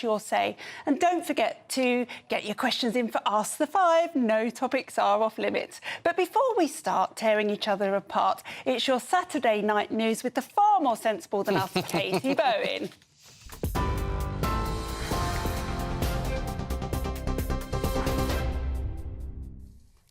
your say. And don't forget to get your questions in for Ask the Five. No topics are off limits. But before we start tearing each other apart, it's your Saturday night news with the far more sensible than us, Katie Bowen.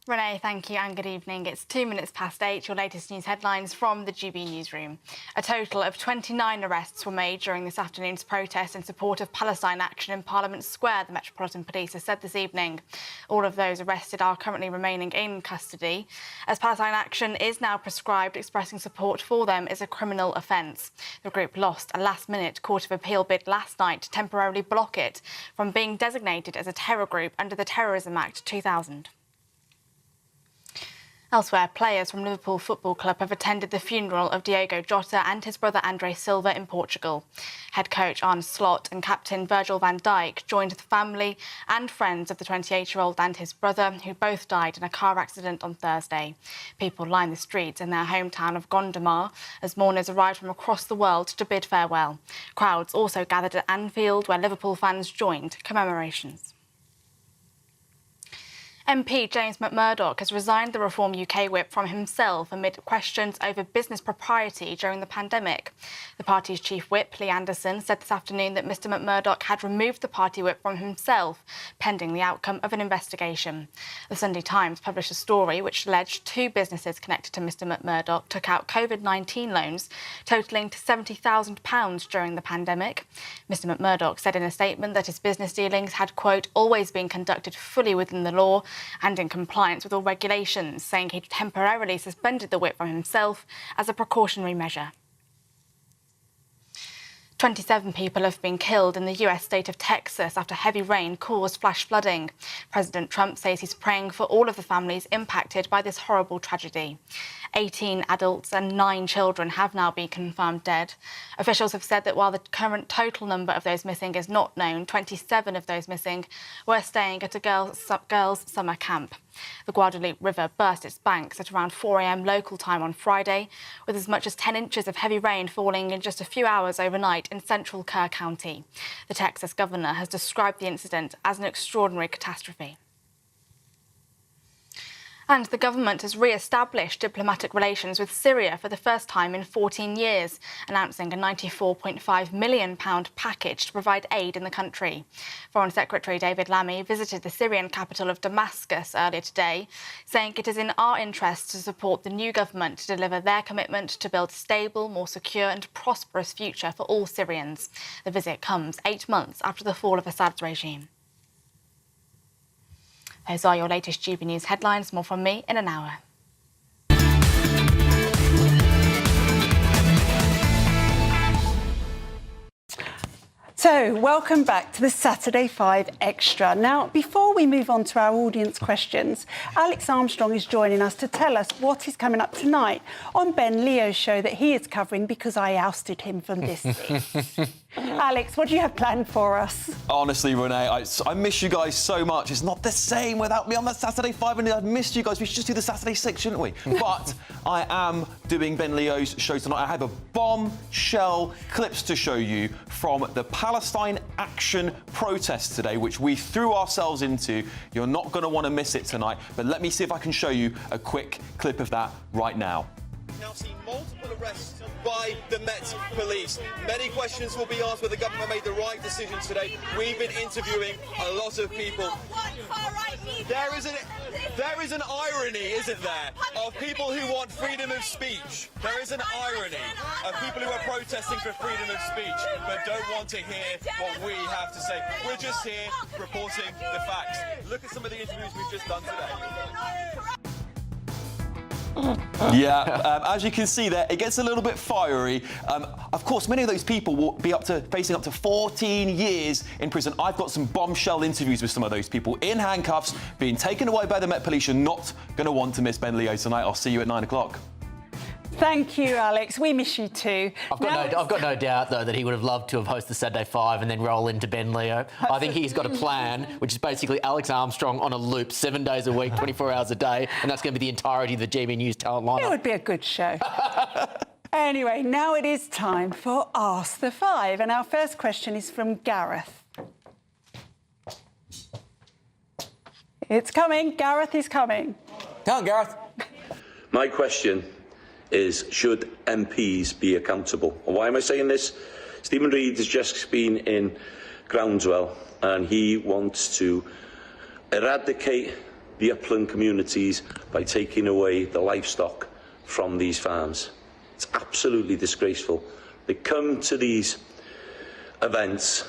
Renee, thank you and good evening. It's 2 minutes past 8, your latest news headlines from the GB newsroom. A total of 29 arrests were made during this afternoon's protest in support of Palestine action in Parliament Square, the Metropolitan Police has said this evening. All of those arrested are currently remaining in custody. As Palestine action is now prescribed, expressing support for them is a criminal offence. The group lost a last-minute Court of Appeal bid last night to temporarily block it from being designated as a terror group under the Terrorism Act 2000. Elsewhere, players from Liverpool Football Club have attended the funeral of Diogo Jota and his brother Andre Silva in Portugal. Head coach Arne Slot and captain Virgil van Dijk joined the family and friends of the 28-year-old and his brother, who both died in a car accident on Thursday. People lined the streets in their hometown of Gondomar as mourners arrived from across the world to bid farewell. Crowds also gathered at Anfield, where Liverpool fans joined commemorations. MP James McMurdoch has resigned the Reform UK whip from himself amid questions over business propriety during the pandemic. The party's chief whip, Lee Anderson, said this afternoon that Mr McMurdoch had removed the party whip from himself, pending the outcome of an investigation. The Sunday Times published a story which alleged two businesses connected to Mr McMurdoch took out COVID-19 loans totalling to £70,000 during the pandemic. Mr McMurdoch said in a statement that his business dealings had, quote, always been conducted fully within the law and in compliance with all regulations, saying he temporarily suspended the whip from himself as a precautionary measure. 27 people have been killed in the US state of Texas after heavy rain caused flash flooding. President Trump says he's praying for all of the families impacted by this horrible tragedy. 18 adults and 9 children have now been confirmed dead. Officials have said that while the current total number of those missing is not known, 27 of those missing were staying at a girls' summer camp. The Guadalupe River burst its banks at around 4 a.m. local time on Friday, with as much as 10 inches of heavy rain falling in just a few hours overnight in central Kerr County. The Texas governor has described the incident as an extraordinary catastrophe. And the government has re-established diplomatic relations with Syria for the first time in 14 years, announcing a £94.5 million package to provide aid in the country. Foreign Secretary David Lammy visited the Syrian capital of Damascus earlier today, saying it is in our interest to support the new government to deliver their commitment to build a stable, more secure and prosperous future for all Syrians. The visit comes 8 months after the fall of Assad's regime. Those are your latest GB News headlines. More from me in an hour. So, welcome back to the Saturday 5 Extra. Now, before we move on to our audience questions, Alex Armstrong is joining us to tell us what is coming up tonight on Ben Leo's show that he is covering because I ousted him from this seat. Alex, what do you have planned for us? Honestly, Renee, I miss you guys so much. It's not the same without me on the Saturday 5, and I've missed you guys. We should just do the Saturday 6, shouldn't we? But I am doing Ben Leo's show tonight. I have a bombshell clips to show you from the Palestine action protest today, which we threw ourselves into. You're not going to want to miss it tonight, but let me see if I can show you a quick clip of that right now. Now seen multiple arrests by the Met Police. Many questions will be asked whether the government made the right decision today. We've been interviewing a lot of people. There is an irony, isn't there, of people who want freedom of speech. There is an irony of people who are protesting for freedom of speech but don't want to hear what we have to say. We're just here reporting the facts. Look at some of the interviews we've just done today. Yeah, as you can see there, it gets a little bit fiery. Of course, many of those people will be facing up to 14 years in prison. I've got some bombshell interviews with some of those people in handcuffs, being taken away by the Met Police. You're not going to want to miss Ben Leo tonight. I'll see you at 9 o'clock. Thank you, Alex. We miss you too. I've got no doubt, though, that he would have loved to have hosted Saturday 5 and then roll into Ben Leo. I think he's got a plan, which is basically Alex Armstrong on a loop, 7 days a week, 24 hours a day, and that's going to be the entirety of the GB News talent lineup. It would be a good show. Anyway, now it is time for Ask the Five, and our first question is from Gareth. It's coming. Gareth is coming. Come on, Gareth. My question is, should MPs be accountable? And why am I saying this? Stephen Reid has just been in Groundswell and he wants to eradicate the upland communities by taking away the livestock from these farms. It's absolutely disgraceful. They come to these events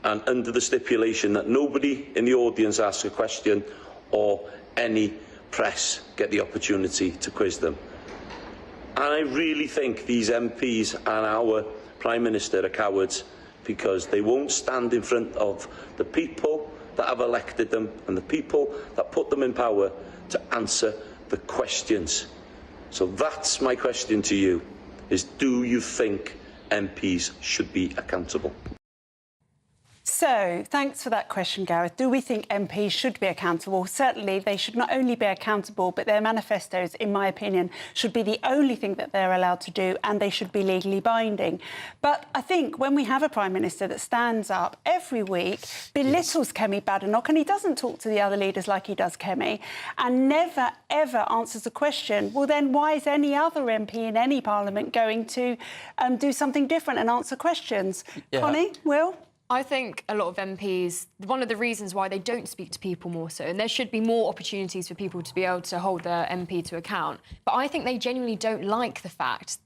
and under the stipulation that nobody in the audience asks a question or any press get the opportunity to quiz them. And I really think these MPs and our Prime Minister are cowards because they won't stand in front of the people that have elected them and the people that put them in power to answer the questions. So that's my question to you, is do you think MPs should be accountable? So, thanks for that question, Gareth. Do we think MPs should be accountable? Certainly, they should not only be accountable, but their manifestos, in my opinion, should be the only thing that they're allowed to do, and they should be legally binding. But I think when we have a Prime Minister that stands up every week, belittles Kemi Badenoch, and he doesn't talk to the other leaders like he does Kemi, and never, ever answers a question, well, then why is any other MP in any parliament going to do something different and answer questions? Yeah. Connie, Will? I think a lot of MPs, one of the reasons why they don't speak to people more so, and there should be more opportunities for people to be able to hold their MP to account, but I think they genuinely don't like the fact,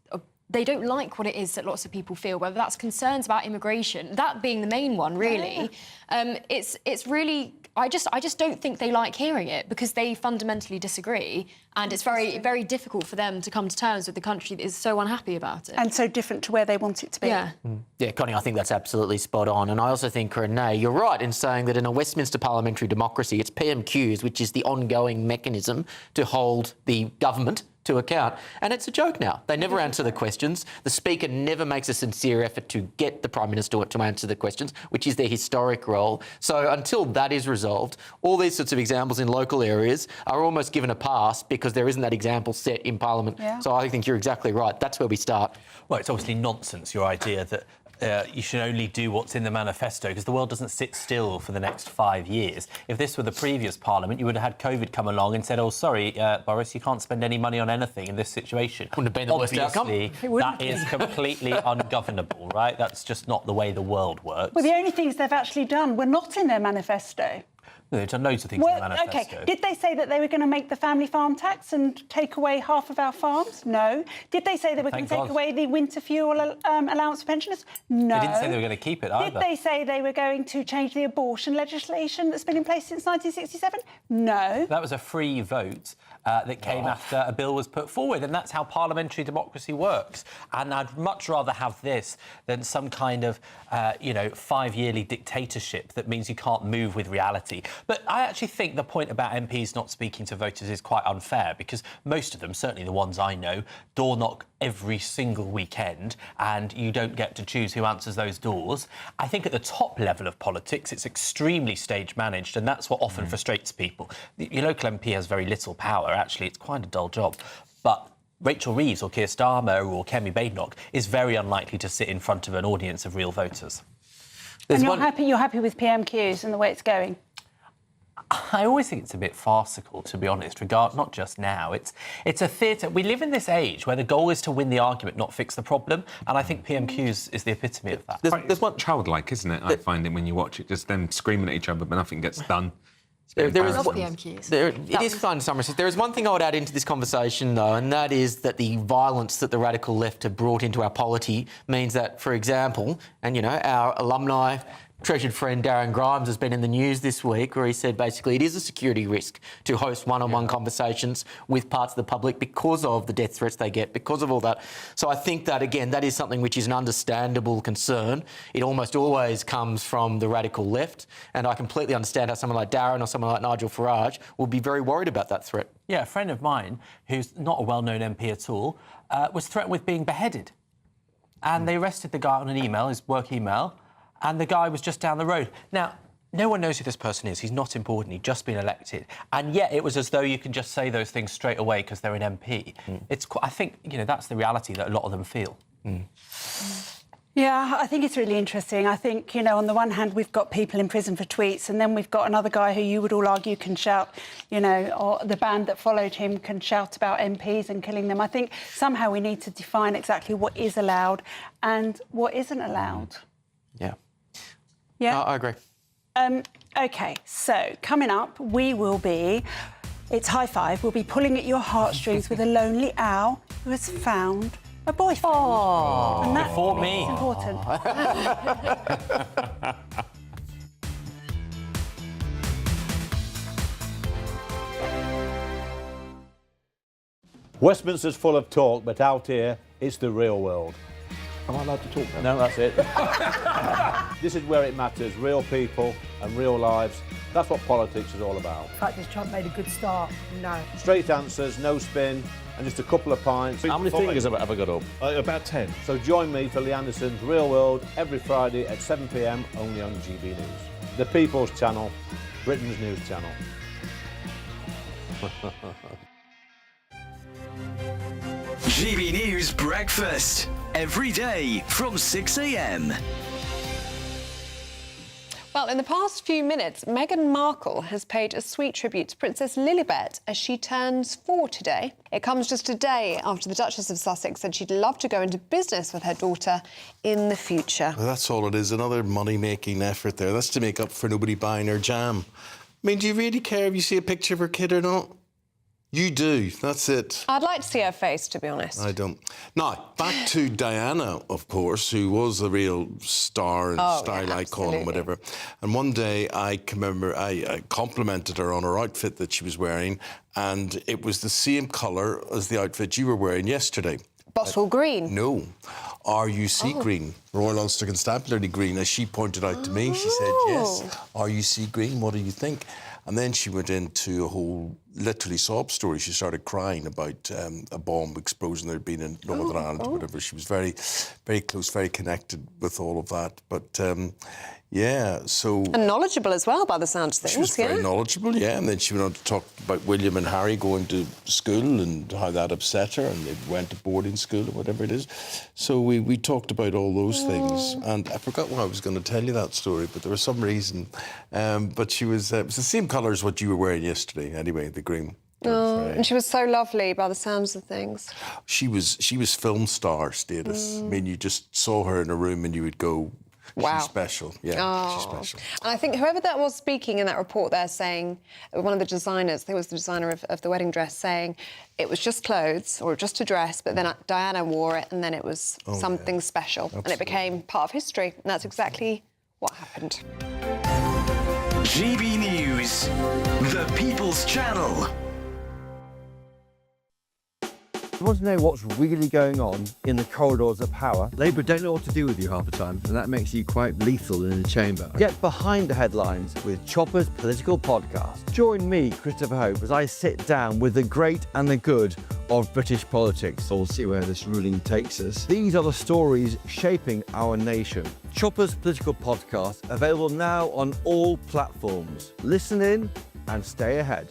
they don't like what it is that lots of people feel, whether that's concerns about immigration, that being the main one, really. Yeah. It's really, I just don't think they like hearing it because they fundamentally disagree, and it's very, very difficult for them to come to terms with the country that is so unhappy about it. And so different to where they want it to be. Yeah. Yeah, Connie, I think that's absolutely spot on. And I also think, Renee, you're right in saying that in a Westminster parliamentary democracy, it's PMQs, which is the ongoing mechanism to hold the government to account. And it's a joke now. They never answer the questions. The Speaker never makes a sincere effort to get the Prime Minister to answer the questions, which is their historic role. So until that is resolved, all these sorts of examples in local areas are almost given a pass because there isn't that example set in Parliament. Yeah. So I think you're exactly right. That's where we start. Well, it's obviously nonsense, your idea that you should only do what's in the manifesto because the world doesn't sit still for the next 5 years. If this were the previous Parliament, you would have had COVID come along and said, oh, sorry, Boris, you can't spend any money on anything in this situation. Wouldn't have been the worst outcome. That is completely ungovernable, right? That's just not the way the world works. Well, the only things they've actually done were not in their manifesto. They've done loads of things in the manifesto. OK, did they say that they were going to make the family farm tax and take away half of our farms? No. Did they say they were going to take away the winter fuel allowance for pensioners? No. They didn't say they were going to keep it either. Did they say they were going to change the abortion legislation that's been in place since 1967? No. That was a free vote that came after a bill was put forward, and that's how parliamentary democracy works. And I'd much rather have this than some kind of, 5-yearly dictatorship that means you can't move with reality. But I actually think the point about MPs not speaking to voters is quite unfair because most of them, certainly the ones I know, door knock every single weekend and you don't get to choose who answers those doors. I think at the top level of politics, it's extremely stage managed, and that's what often frustrates people. Your local MP has very little power. Actually, it's quite a dull job. But Rachel Reeves or Keir Starmer or Kemi Badenoch is very unlikely to sit in front of an audience of real voters. And you're happy with PMQs and the way it's going? I always think it's a bit farcical, to be honest, not just now. It's a theatre. We live in this age where the goal is to win the argument, not fix the problem, and I think PMQs is the epitome of that. There's one childlike, isn't it? I find it when you watch it, just them screaming at each other, but nothing gets done. There is PMQs. It is fun in some respects. There is one thing I would add into this conversation, though, and that is that the violence that the radical left have brought into our polity means that, for example, and, our alumni treasured friend Darren Grimes has been in the news this week where he said basically it is a security risk to host one-on-one conversations with parts of the public because of the death threats they get, because of all that. So I think that, again, that is something which is an understandable concern. It almost always comes from the radical left, and I completely understand how someone like Darren or someone like Nigel Farage will be very worried about that threat. Yeah, a friend of mine, who's not a well-known MP at all, was threatened with being beheaded. And they arrested the guy on an email, his work email, and the guy was just down the road. Now, no one knows who this person is. He's not important. He'd just been elected. And yet it was as though you can just say those things straight away because they're an MP. I think, that's the reality that a lot of them feel. Yeah, I think it's really interesting. I think, you know, on the one hand, we've got people in prison for tweets, and then we've got another guy who you would all argue can shout, you know, or the band that followed him can shout about MPs and killing them. I think somehow we need to define exactly what is allowed and what isn't allowed. Yeah. Yeah? I agree. OK, so coming up, it's High Five. We'll be pulling at your heartstrings with a lonely owl who has found a boyfriend. Oh, and that before me. is important. Westminster's full of talk, but out here, it's the real world. Am I allowed to talk now? No, that's it. This is where it matters, real people and real lives. That's what politics is all about. In fact, has Trump made a good start? No. Straight answers, no spin, and just a couple of pints. How many fingers have I got up? About 10. So join me for Lee Anderson's Real World every Friday at 7 p.m, only on GB News. The People's Channel, Britain's news channel. GB News Breakfast, every day from 6 a.m. Well, in the past few minutes, Meghan Markle has paid a sweet tribute to Princess Lilibet as she turns 4 today. It comes just a day after the Duchess of Sussex said she'd love to go into business with her daughter in the future. Well, that's all it is, another money-making effort there. That's to make up for nobody buying her jam. I mean, do you really care if you see a picture of her kid or not? You do, that's it. I'd like to see her face, to be honest. I don't. Now, back to Diana, of course, who was a real star and style icon and whatever. And one day, I can remember I complimented her on her outfit that she was wearing, and it was the same colour as the outfit you were wearing yesterday. Bottle green? No. RUC green, Royal Ulster Constabulary green. As she pointed out to me, she said, yes, RUC green, what do you think? And then she went into a whole, literally, sob story. She started crying about a bomb explosion there had been in Northern Ireland or whatever. She was very, very close, very connected with all of that. But, yeah, so... And knowledgeable as well, by the sound of things, She was very knowledgeable, yeah. And then she went on to talk about William and Harry going to school and how that upset her, and they went to boarding school or whatever it is. So we talked about all those things. And I forgot why I was going to tell you that story, but there was some reason. But she was... it was the same colour as what you were wearing yesterday, anyway, the green. And she was so lovely by the sounds of things. She was film star status. I mean, you just saw her in a room and you would go... Wow. She's special, yeah, she's special. And I think whoever that was speaking in that report there saying, one of the designers, I think it was the designer of the wedding dress, saying it was just clothes or just a dress, but then Diana wore it and then it was something special. Absolutely. And it became part of history. And that's exactly what happened. GB News, the People's Channel. You want to know what's really going on in the corridors of power? Labour don't know what to do with you half the time, and that makes you quite lethal in the chamber. Get behind the headlines with Chopper's Political Podcast. Join me, Christopher Hope, as I sit down with the great and the good of British politics. We'll see where this ruling takes us. These are the stories shaping our nation. Chopper's Political Podcast, available now on all platforms. Listen in and stay ahead.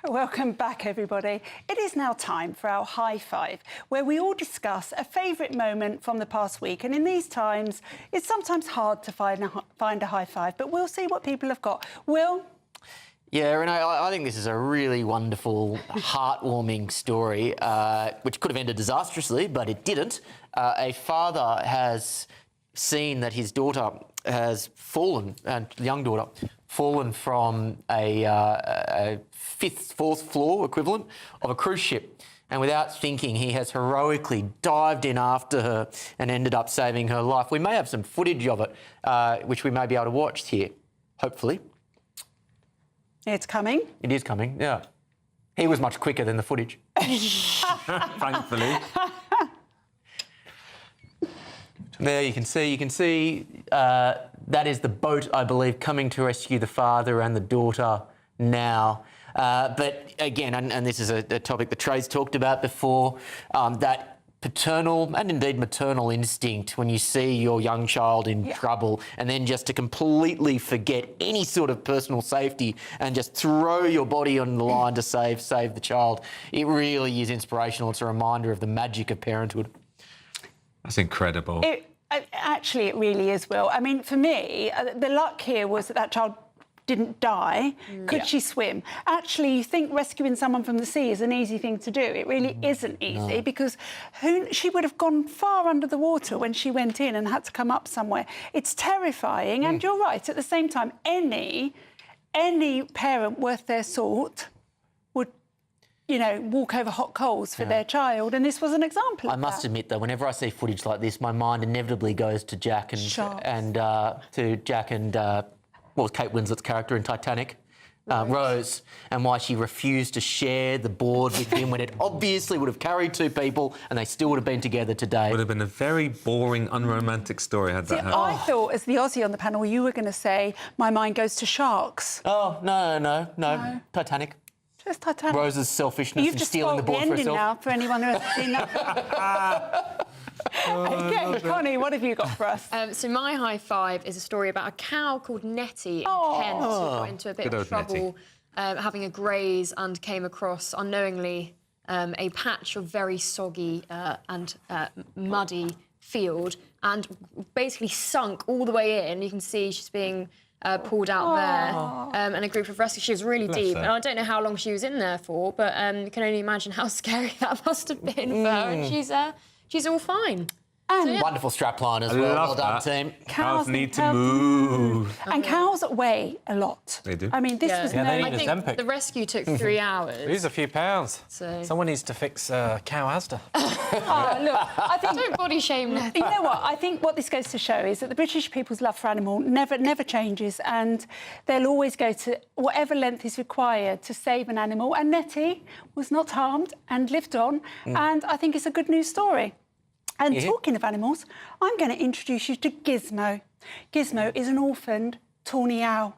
Welcome back, everybody. It is now time for our High Five, where we all discuss a favourite moment from the past week. And in these times, it's sometimes hard to find a high five, but we'll see what people have got. Will? Yeah, and I think this is a really wonderful, heartwarming story, which could have ended disastrously, but it didn't. A father has seen that his daughter has fallen, and the young daughter, fallen from a fourth floor equivalent of a cruise ship. And without thinking, he has heroically dived in after her and ended up saving her life. We may have some footage of it, which we may be able to watch here, hopefully. It's coming. It is coming, yeah. He was much quicker than the footage. Thankfully. There you can see that is the boat, I believe, coming to rescue the father and the daughter now. But again, and this is a topic that Trey's talked about before, that paternal and indeed maternal instinct when you see your young child in trouble, and then just to completely forget any sort of personal safety and just throw your body on the line to save the child. It really is inspirational. It's a reminder of the magic of parenthood. That's incredible. Actually, it really is, Will. I mean, for me, the luck here was that child didn't die. Could she swim? Actually, you think rescuing someone from the sea is an easy thing to do. It really isn't easy because she would have gone far under the water when she went in and had to come up somewhere. It's terrifying, and you're right. At the same time, any parent worth their salt would, you know, walk over hot coals for their child, and this was an example of I must admit, though, whenever I see footage like this, my mind inevitably goes to Jack and what was Kate Winslet's character in Titanic? Rose, and why she refused to share the board with him when it obviously would have carried two people and they still would have been together today. Would have been a very boring, unromantic story had that happened. I thought, as the Aussie on the panel, you were going to say, my mind goes to sharks. Oh, no. Titanic. Just Titanic. Rose's selfishness and stealing the board for herself. You've just spoiled the ending now for anyone who hasn't seen that. Okay, Connie, what have you got for us? So my high five is a story about a cow called Nettie in Kent who got into a bit of trouble having a graze and came across unknowingly a patch of very soggy and muddy field and basically sunk all the way in. You can see she's being pulled out there, and a group of rescuers. She was really deep, and I don't know how long she was in there for, but you can only imagine how scary that must have been for her. And she's all fine. And wonderful strapline as well. Well done, team. Cows need to move. And cows weigh a lot. They do. I mean, this was I think the rescue took 3 hours. Lose a few pounds. So someone needs to fix cow Asda. Look, I think don't body shame. You know what? I think what this goes to show is that the British people's love for animal never changes, and they'll always go to whatever length is required to save an animal. And Nettie was not harmed and lived on, and I think it's a good news story. And talking of animals, I'm going to introduce you to Gizmo. Gizmo is an orphaned tawny owl.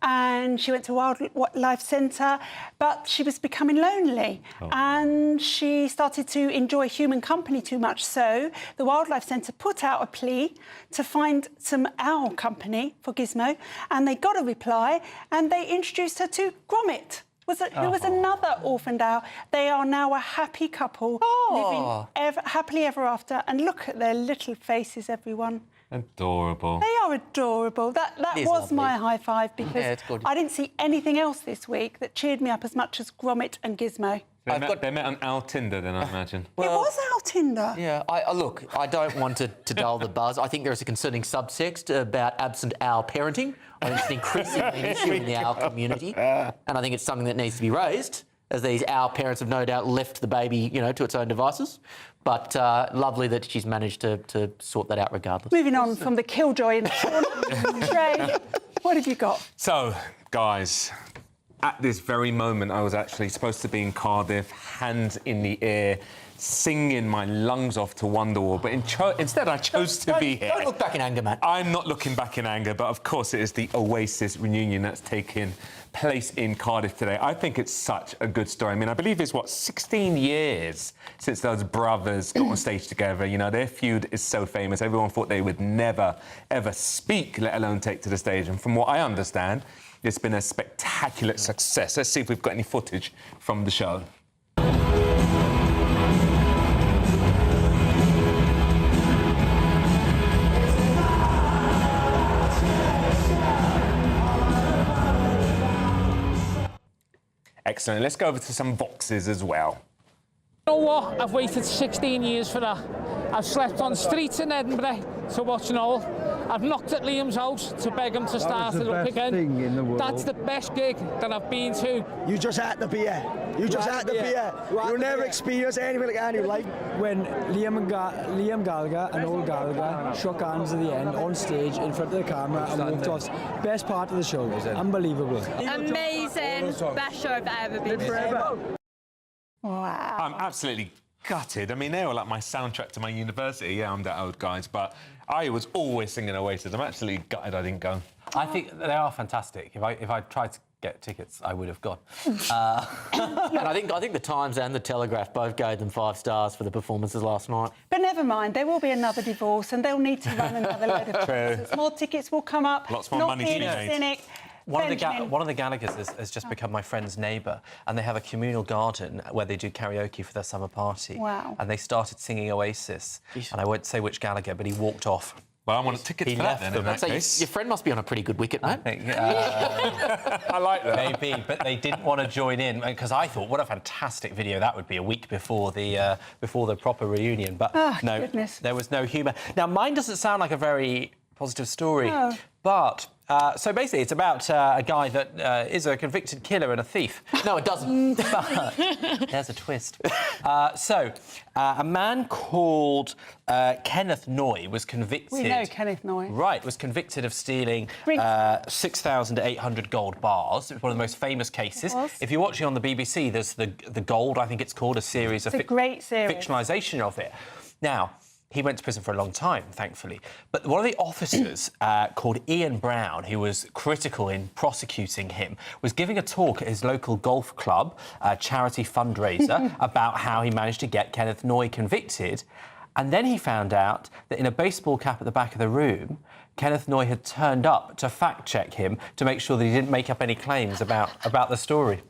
And she went to a wildlife centre, but she was becoming lonely. And she started to enjoy human company too much. So the wildlife centre put out a plea to find some owl company for Gizmo. And they got a reply, and they introduced her to Gromit. Who was another orphaned owl. They are now a happy couple, living happily ever after. And look at their little faces, everyone. Adorable. They are adorable. That was my high five because I didn't see anything else this week that cheered me up as much as Gromit and Gizmo. They met on Owl Tinder, then, I imagine. It was Owl Tinder. Yeah, look, I don't want to dull the buzz. I think there is a concerning subtext about absent owl parenting. I think it's increasingly an issue in the owl community, and I think it's something that needs to be raised, as these owl parents have no doubt left the baby, to its own devices. But lovely that she's managed to sort that out regardless. Moving on from the killjoy in the corner, Trey, what have you got? So, guys, at this very moment, I was actually supposed to be in Cardiff, hands in the air, singing my lungs off to Wonderwall, but instead I chose to be here. Don't look back in anger, man. I'm not looking back in anger, but of course it is the Oasis reunion that's taken place in Cardiff today. I think it's such a good story. I mean, I believe it's, 16 years since those brothers got on stage together. Their feud is so famous. Everyone thought they would never, ever speak, let alone take to the stage. And from what I understand, it's been a spectacular success. Let's see if we've got any footage from the show. Excellent. Let's go over to some boxes as well. You know what? I've waited 16 years for that. I've slept on streets in Edinburgh to watch Noel. I've knocked at Liam's house to beg him to start it up again. That's the best gig that I've been to. You just had to be here. You just had to be here. You'll never experience anything like that in your life. When Liam Gallagher and Noel Gallagher shook hands at the end on stage in front of the camera and walked off. Best part of the show. Unbelievable. Amazing. Best show I've ever been to. Wow. I'm absolutely gutted. I mean, they were like my soundtrack to my university. Yeah, I'm that old, guys, but I was always singing Oasis. I'm actually gutted I didn't go. I think they are fantastic. If I tried to get tickets, I would have gone. And I think the Times and the Telegraph both gave them 5 stars for the performances last night. But never mind, there will be another divorce and they'll need to run another load of concerts. More tickets will come up. Lots more Not money being to be a made. cynic. One of the Gallaghers has just become my friend's neighbour, and they have a communal garden where they do karaoke for their summer party. Wow. And they started singing Oasis, and I won't say which Gallagher, but he walked off. Well, I want tickets for that then, in that case. Your friend must be on a pretty good wicket, mate. I like that. Maybe, but they didn't want to join in, because I thought, what a fantastic video that would be a week before the proper reunion. But no, goodness. There was no humour. Now, mine doesn't sound like a very positive story, but... so basically, it's about a guy that is a convicted killer and a thief. No, it doesn't. But there's a twist. A man called Kenneth Noy was convicted... We know Kenneth Noy. Right, was convicted of stealing 6,800 gold bars. It was one of the most famous cases. If you're watching on the BBC, there's the Gold, I think it's called, a series of... It's a great series. Fictionalisation of it. Now... He went to prison for a long time, thankfully. But one of the officers, called Ian Brown, who was critical in prosecuting him, was giving a talk at his local golf club, charity fundraiser, about how he managed to get Kenneth Noy convicted. And then he found out that in a baseball cap at the back of the room, Kenneth Noy had turned up to fact-check him to make sure that he didn't make up any claims about the story.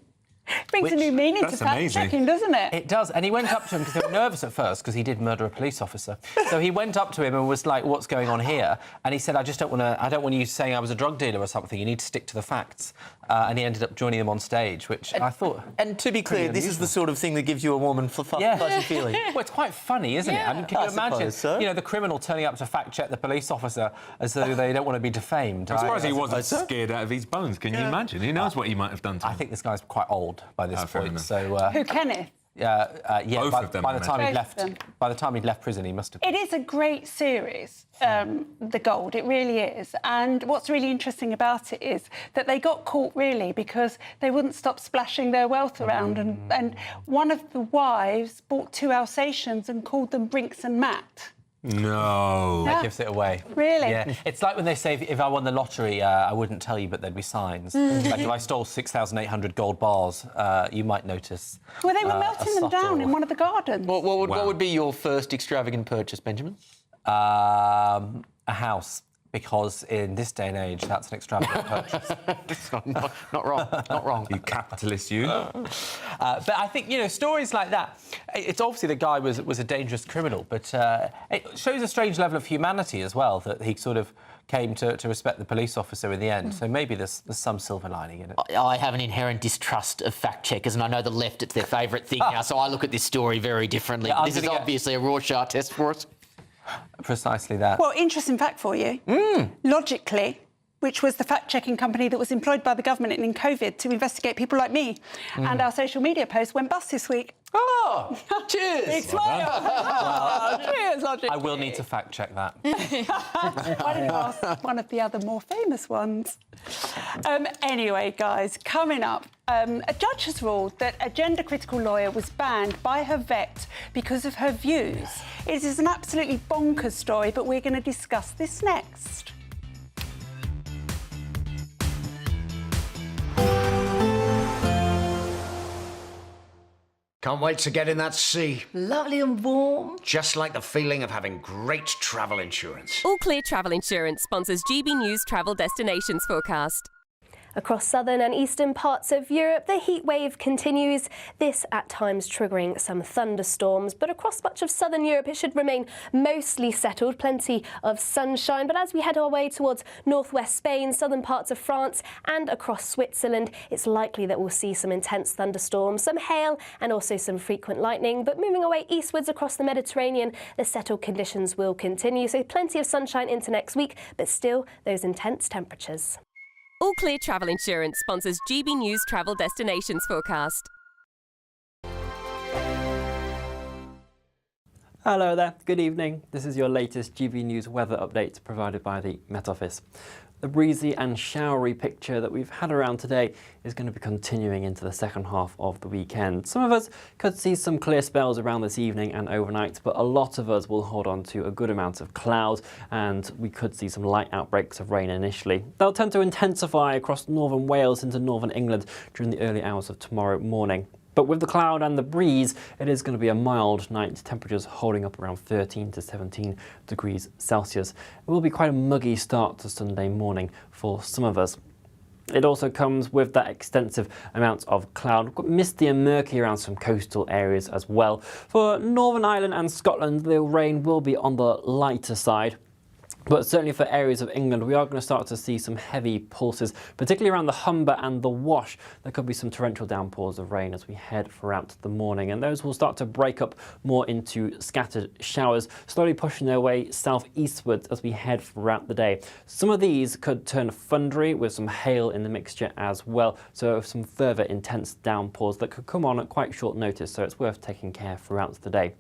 Brings a new meaning to fact-checking, doesn't it? It does. And he went up to him because they were nervous at first because he did murder a police officer. So he went up to him and was like, "What's going on here?" And he said, I don't want you saying I was a drug dealer or something. You need to stick to the facts." And he ended up joining them on stage, which I thought... And to be clear, this is the sort of thing that gives you a warm and fuzzy feeling. Well, it's quite funny, isn't it? I mean, can you imagine, so. the criminal turning up to fact-check the police officer as though they don't want to be defamed? I'm surprised he wasn't scared out of his bones. Can you imagine? Who knows what he might have done to him? I think this guy's quite old by this point. So, Who, Kenneth? Both of them, by the time he'd left prison, he must have... It is a great series, The Gold, it really is. And what's really interesting about it is that they got caught, really, because they wouldn't stop splashing their wealth around. And one of the wives bought 2 Alsatians and called them Brinks and Matt. No. That gives it away. Really? Yeah. It's like when they say, if I won the lottery, I wouldn't tell you, but there'd be signs. Like if I stole 6,800 gold bars, you might notice. Well, they were melting them down in one of the gardens. What would be your first extravagant purchase, Benjamin? A house. Because in this day and age, that's an extravagant purchase. Not wrong. You capitalist, you. But I think, stories like that, it's obviously the guy was a dangerous criminal, but it shows a strange level of humanity as well, that he sort of came to respect the police officer in the end. So maybe there's some silver lining in it. I have an inherent distrust of fact-checkers, and I know the left, it's their favourite thing now, so I look at this story very differently. Yeah, this is obviously a Rorschach test for us. Precisely that. Well, interesting fact for you. Logically, which was the fact-checking company that was employed by the government in COVID to investigate people like me, and our social media post went bust this week. Oh, cheers! Big smile. Cheers, Logic. I will need to fact-check that. Why don't you ask one of the other more famous ones? Anyway, guys, coming up, a judge has ruled that a gender-critical lawyer was banned by her vet because of her views. It is an absolutely bonkers story, but we're going to discuss this next. Can't wait to get in that sea. Lovely and warm. Just like the feeling of having great travel insurance. All Clear Travel Insurance sponsors GBNews Travel Destinations Forecast. Across southern and eastern parts of Europe, the heat wave continues, this at times triggering some thunderstorms. But across much of southern Europe, it should remain mostly settled, plenty of sunshine. But as we head our way towards northwest Spain, southern parts of France and across Switzerland, it's likely that we'll see some intense thunderstorms, some hail and also some frequent lightning. But moving away eastwards across the Mediterranean, the settled conditions will continue. So plenty of sunshine into next week, but still those intense temperatures. All Clear Travel Insurance sponsors GBNews Travel Destinations Forecast. Hello there, good evening. This is your latest GB News weather update provided by the Met Office. The breezy and showery picture that we've had around today is going to be continuing into the second half of the weekend. Some of us could see some clear spells around this evening and overnight, but a lot of us will hold on to a good amount of cloud, and we could see some light outbreaks of rain initially. They'll tend to intensify across northern Wales into northern England during the early hours of tomorrow morning. But with the cloud and the breeze, it is going to be a mild night, temperatures holding up around 13 to 17 degrees Celsius. It will be quite a muggy start to Sunday morning for some of us. It also comes with that extensive amount of cloud, misty and murky around some coastal areas as well. For Northern Ireland and Scotland, the rain will be on the lighter side. But certainly for areas of England, we are going to start to see some heavy pulses, particularly around the Humber and the Wash. There could be some torrential downpours of rain as we head throughout the morning, and those will start to break up more into scattered showers, slowly pushing their way southeastwards as we head throughout the day. Some of these could turn thundery with some hail in the mixture as well, so some further intense downpours that could come on at quite short notice, so it's worth taking care throughout the day.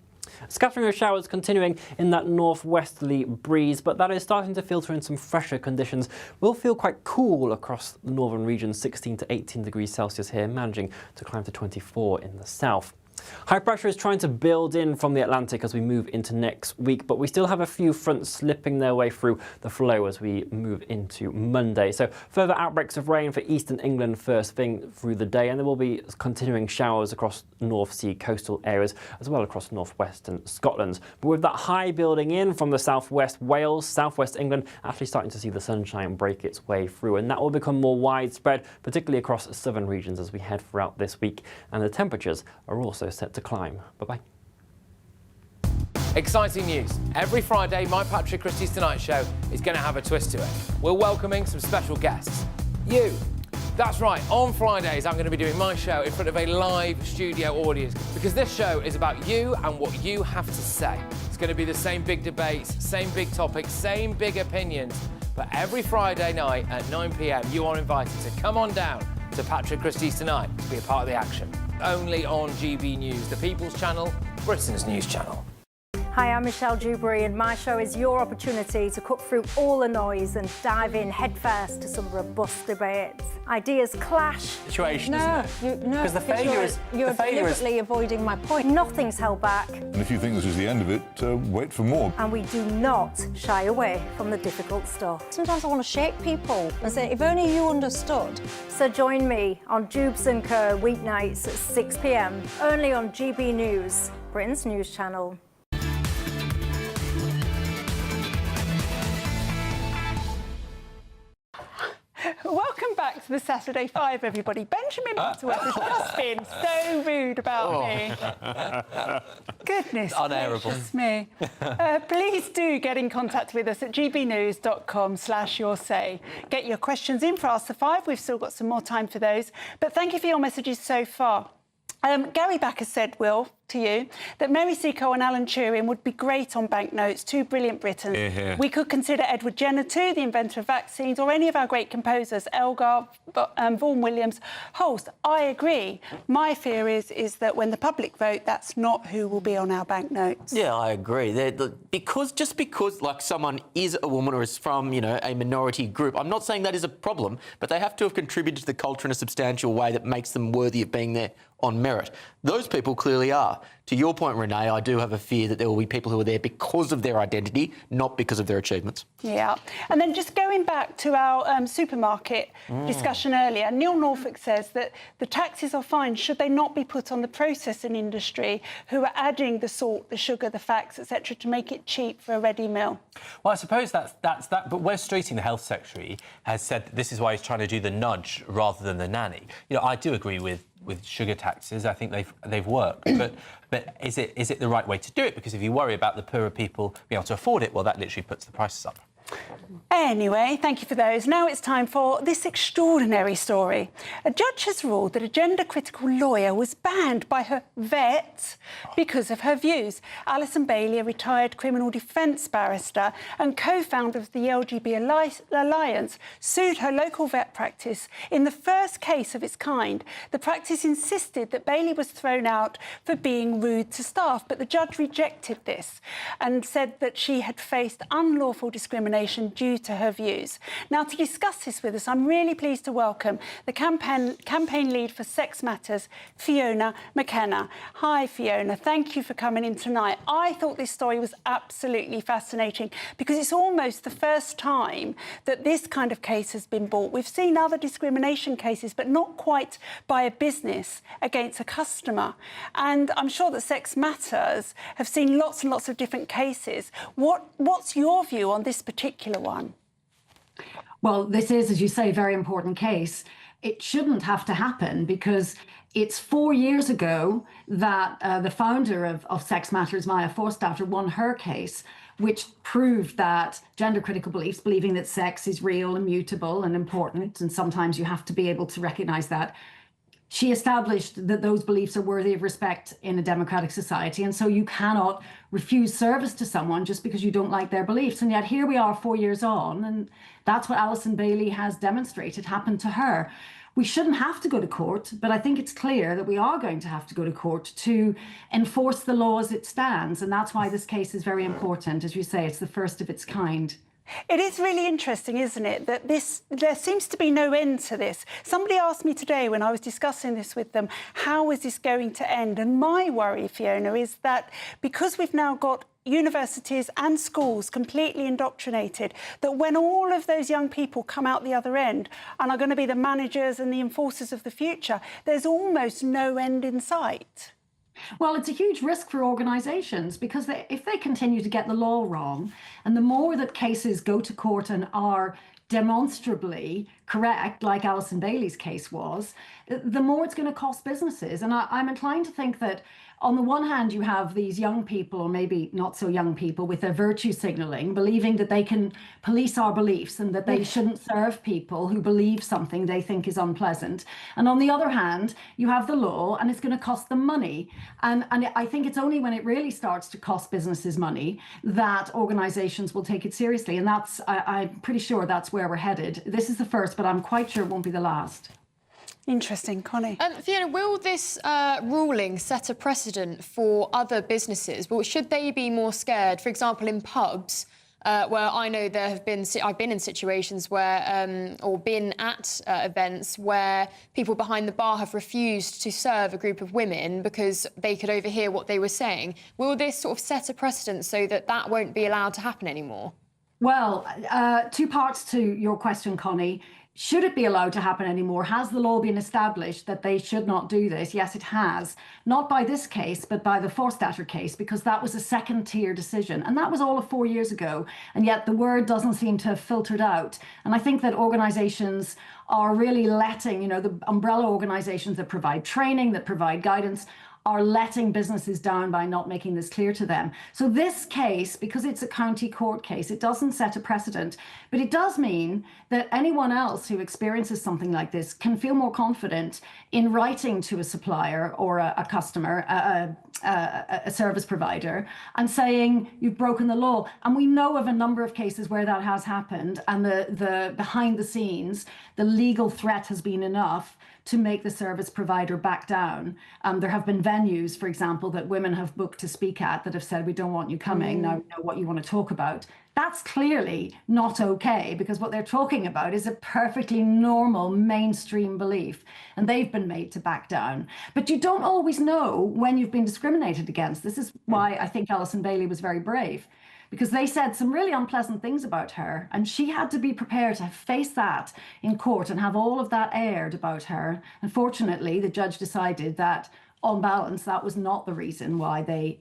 Scattering of showers continuing in that northwesterly breeze, but that is starting to filter in some fresher conditions. We'll feel quite cool across the northern region, 16 to 18 degrees Celsius here, managing to climb to 24 in the south. High pressure is trying to build in from the Atlantic as we move into next week, but we still have a few fronts slipping their way through the flow as we move into Monday. So further outbreaks of rain for eastern England first thing through the day, and there will be continuing showers across North Sea coastal areas as well across northwestern Scotland. But with that high building in from the southwest Wales, southwest England, actually starting to see the sunshine break its way through, and that will become more widespread, particularly across southern regions as we head throughout this week, and the temperatures are also set to climb. Bye-bye. Exciting news. Every Friday, my Patrick Christie's Tonight Show is going to have a twist to it. We're welcoming some special guests. You. That's right, on Fridays I'm going to be doing my show in front of a live studio audience, because this show is about you and what you have to say. It's going to be the same big debates, same big topics, same big opinions, but every Friday night at 9 p.m. you are invited to come on down to Patrick Christie's Tonight to be a part of the action. Only on GB News, the People's Channel, Britain's news channel. Hi, I'm Michelle Dewberry, and my show is your opportunity to cut through all the noise and dive in headfirst to some robust debates. Ideas clash. Situation, no, isn't it? Because the failure is... You're deliberately avoiding my point. Nothing's held back. And if you think this is the end of it, wait for more. And we do not shy away from the difficult stuff. Sometimes I want to shake people and say, if only you understood. So join me on Jubes & Co weeknights at 6 p.m, only on GB News, Britain's news channel. Welcome back to the Saturday 5, everybody. Benjamin Butterworth has just been so rude about me. Goodness gracious me. Please do get in contact with us at gbnews.com/yoursay. Get your questions in for Ask the Five. We've still got some more time for those. But thank you for your messages so far. Gary Backer said, Will, to you, that Mary Seacole and Alan Turing would be great on banknotes, two brilliant Britons. Yeah. We could consider Edward Jenner too, the inventor of vaccines, or any of our great composers, Elgar, Vaughan Williams, Holst. I agree. My fear is that when the public vote, that's not who will be on our banknotes. Yeah, I agree. Because like someone is a woman or is from, a minority group, I'm not saying that is a problem, but they have to have contributed to the culture in a substantial way that makes them worthy of being there on merit. Those people clearly are. To your point, Renee, I do have a fear that there will be people who are there because of their identity, not because of their achievements. Yeah. And then just going back to our supermarket discussion earlier, Neil Norfolk says that the taxes are fine. Should they not be put on the processing industry who are adding the salt, the sugar, the fats, etc., to make it cheap for a ready meal? Well, I suppose that's that. But Wes Streeting, the Health Secretary, has said that this is why he's trying to do the nudge rather than the nanny. I do agree with sugar taxes. I think they've worked, but is it the right way to do it? Because if you worry about the poorer people being able to afford it, well, that literally puts the prices up. Anyway, thank you for those. Now it's time for this extraordinary story. A judge has ruled that a gender-critical lawyer was banned by her vet because of her views. Alison Bailey, a retired criminal defence barrister and co-founder of the LGBT Alliance, sued her local vet practice in the first case of its kind. The practice insisted that Bailey was thrown out for being rude to staff, but the judge rejected this and said that she had faced unlawful discrimination discrimination due to her views. Now, to discuss this with us, I'm really pleased to welcome the campaign lead for Sex Matters, Fiona McKenna. Hi, Fiona. Thank you for coming in tonight. I thought this story was absolutely fascinating because it's almost the first time that this kind of case has been brought. We've seen other discrimination cases, but not quite by a business against a customer. And I'm sure that Sex Matters have seen lots and lots of different cases. What's your view on this particular one? Well, this is, as you say, a very important case. It shouldn't have to happen because it's 4 years ago that the founder of Sex Matters, Maya Forstater, won her case, which proved that gender-critical beliefs, believing that sex is real and mutable and important, and sometimes you have to be able to recognise that, she established that those beliefs are worthy of respect in a democratic society. And so you cannot refuse service to someone just because you don't like their beliefs. And yet here we are 4 years on, and that's what Alison Bailey has demonstrated happened to her. We shouldn't have to go to court, but I think it's clear that we are going to have to go to court to enforce the law as it stands. And that's why this case is very important. As you say, it's the first of its kind. It is really interesting, isn't it, that there seems to be no end to this. Somebody asked me today when I was discussing this with them, how is this going to end? And my worry, Fiona, is that because we've now got universities and schools completely indoctrinated, that when all of those young people come out the other end and are going to be the managers and the enforcers of the future, there's almost no end in sight. Well, it's a huge risk for organisations because if they continue to get the law wrong, and the more that cases go to court and are demonstrably correct, like Alison Bailey's case was, the more it's going to cost businesses. And I'm inclined to think that on the one hand, you have these young people, or maybe not so young people, with their virtue signalling, believing that they can police our beliefs and that they shouldn't serve people who believe something they think is unpleasant. And on the other hand, you have the law and it's going to cost them money. And I think it's only when it really starts to cost businesses money that organisations will take it seriously. And I'm pretty sure that's where we're headed. This is the first, but I'm quite sure it won't be the last. Interesting. Connie? Fiona, will this ruling set a precedent for other businesses? But should they be more scared? For example, in pubs, where I know there have been... I've been in situations where... or been at events where people behind the bar have refused to serve a group of women because they could overhear what they were saying. Will this sort of set a precedent so that that won't be allowed to happen anymore? Well, two parts to your question, Connie. Should it be allowed to happen anymore? Has the law been established that they should not do this? Yes, it has. Not by this case, but by the Forstater case, because that was a second-tier decision. And that was all of 4 years ago. And yet the word doesn't seem to have filtered out. And I think that organisations are really letting, the umbrella organisations that provide training, that provide guidance, are letting businesses down by not making this clear to them. So this case, because it's a county court case, it doesn't set a precedent, but it does mean that anyone else who experiences something like this can feel more confident in writing to a supplier or a customer, a service provider, and saying, you've broken the law. And we know of a number of cases where that has happened, and the behind the scenes, the legal threat has been enough to make the service provider back down. There have been venues, for example, that women have booked to speak at that have said, we don't want you coming, now we know what you want to talk about. That's clearly not okay, because what they're talking about is a perfectly normal mainstream belief, and they've been made to back down. But you don't always know when you've been discriminated against. This is why I think Alison Bailey was very brave, because they said some really unpleasant things about her, and she had to be prepared to face that in court and have all of that aired about her. Unfortunately, the judge decided that, on balance, that was not the reason why they